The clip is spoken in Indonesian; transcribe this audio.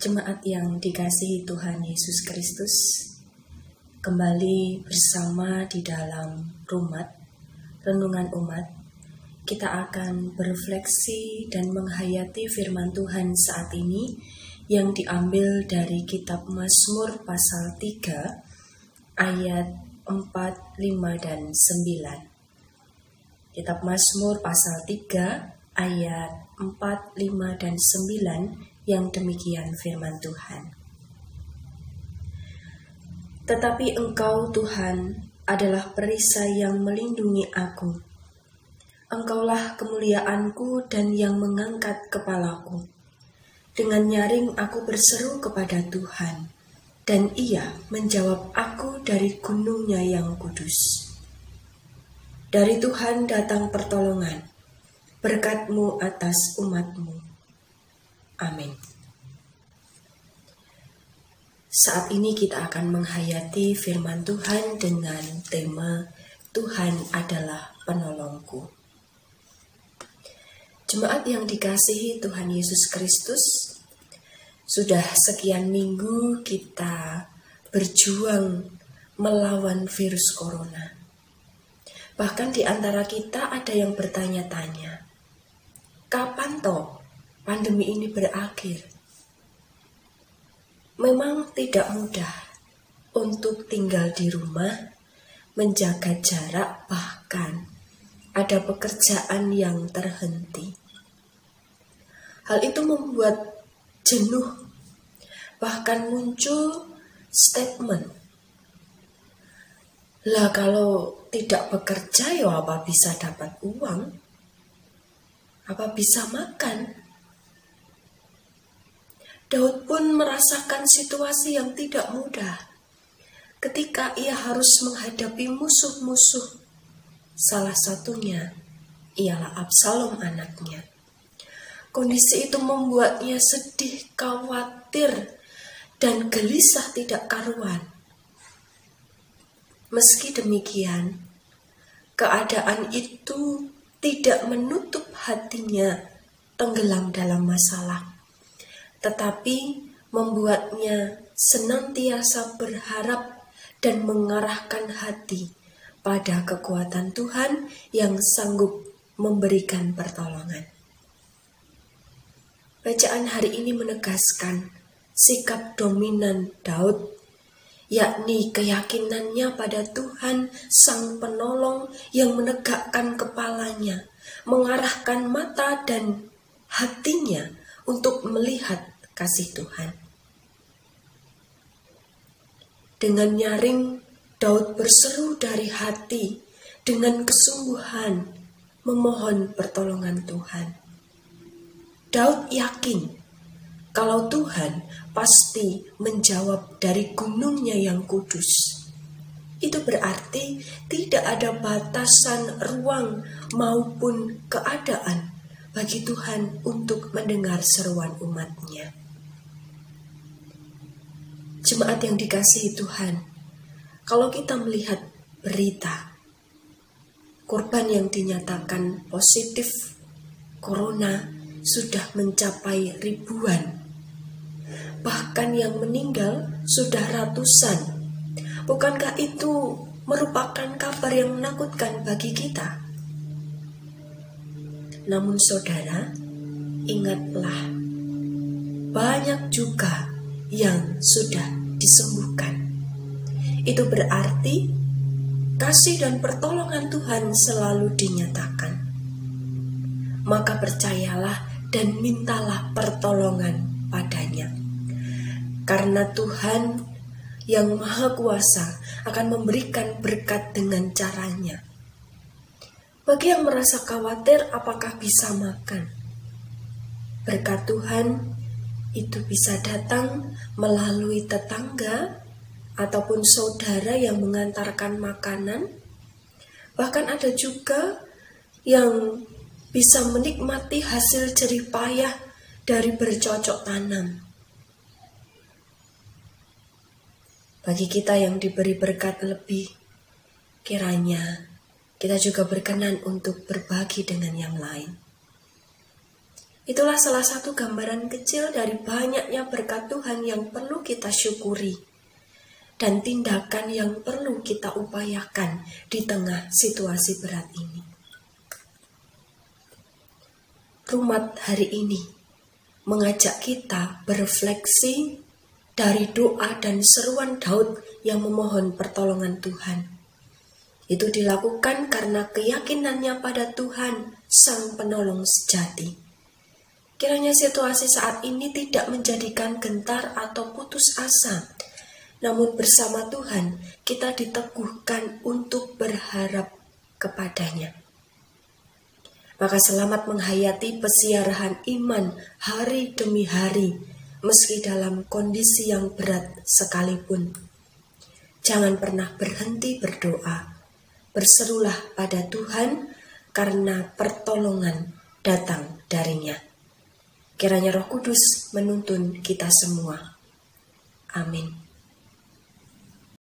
Jemaat yang dikasihi Tuhan Yesus Kristus, kembali bersama di dalam renungan umat, kita akan berefleksi dan menghayati firman Tuhan saat ini yang diambil dari kitab Mazmur pasal 3 ayat 4, 5, dan 9. Kitab Mazmur pasal 3 ayat 4, 5, dan 9 yang demikian firman Tuhan. Tetapi Engkau Tuhan adalah perisai yang melindungi aku. Engkaulah kemuliaanku dan yang mengangkat kepalaku. Dengan nyaring aku berseru kepada Tuhan, dan Ia menjawab aku dari gunungnya yang kudus. Dari Tuhan datang pertolongan, berkat-Mu atas umat-Mu. Amin. Saat ini kita akan menghayati firman Tuhan dengan tema Tuhan adalah penolongku. Jemaat yang dikasihi Tuhan Yesus Kristus, sudah sekian minggu kita berjuang melawan virus corona. Bahkan di antara kita ada yang bertanya-tanya, kapan toh pandemi ini berakhir? Memang tidak mudah untuk tinggal di rumah, menjaga jarak, bahkan ada pekerjaan yang terhenti. Hal itu membuat jenuh, bahkan muncul statement, lah kalau tidak bekerja ya apa bisa dapat uang? Apa bisa makan? Daud pun merasakan situasi yang tidak mudah ketika ia harus menghadapi musuh-musuh. Salah satunya ialah Absalom anaknya. Kondisi itu membuatnya sedih, khawatir, dan gelisah tidak karuan. Meski demikian, keadaan itu tidak menutup hatinya tenggelam dalam masalah, tetapi membuatnya senantiasa berharap dan mengarahkan hati pada kekuatan Tuhan yang sanggup memberikan pertolongan. Bacaan hari ini menegaskan sikap dominan Daud, yakni keyakinannya pada Tuhan Sang Penolong yang menegakkan kepalanya, mengarahkan mata dan hatinya untuk melihat kasih Tuhan. Dengan nyaring, Daud berseru dari hati dengan kesungguhan memohon pertolongan Tuhan. Daud yakin kalau Tuhan pasti menjawab dari gunungnya yang kudus. Itu berarti tidak ada batasan ruang maupun keadaan bagi Tuhan untuk mendengar seruan umat-Nya. Jemaat yang dikasihi Tuhan, kalau kita melihat berita korban yang dinyatakan positif corona sudah mencapai ribuan, bahkan yang meninggal sudah ratusan, bukankah itu merupakan kabar yang menakutkan bagi kita? Namun saudara, ingatlah, banyak juga yang sudah disembuhkan. Itu berarti kasih dan pertolongan Tuhan selalu dinyatakan. Maka percayalah dan mintalah pertolongan padanya. Karena Tuhan yang Maha Kuasa akan memberikan berkat dengan caranya. Bagi yang merasa khawatir apakah bisa makan, berkat Tuhan itu bisa datang melalui tetangga ataupun saudara yang mengantarkan makanan. Bahkan ada juga yang bisa menikmati hasil jerih payah dari bercocok tanam. Bagi kita yang diberi berkat lebih, kiranya kita juga berkenan untuk berbagi dengan yang lain. Itulah salah satu gambaran kecil dari banyaknya berkat Tuhan yang perlu kita syukuri dan tindakan yang perlu kita upayakan di tengah situasi berat ini. Rumat hari ini mengajak kita berefleksi dari doa dan seruan Daud yang memohon pertolongan Tuhan. Itu dilakukan karena keyakinannya pada Tuhan, Sang Penolong sejati. Kiranya situasi saat ini tidak menjadikan gentar atau putus asa, namun bersama Tuhan kita diteguhkan untuk berharap kepadanya. Maka selamat menghayati pesiarahan iman hari demi hari, meski dalam kondisi yang berat sekalipun. Jangan pernah berhenti berdoa. Berserulah pada Tuhan karena pertolongan datang darinya. Kiranya Roh Kudus menuntun kita semua. Amin.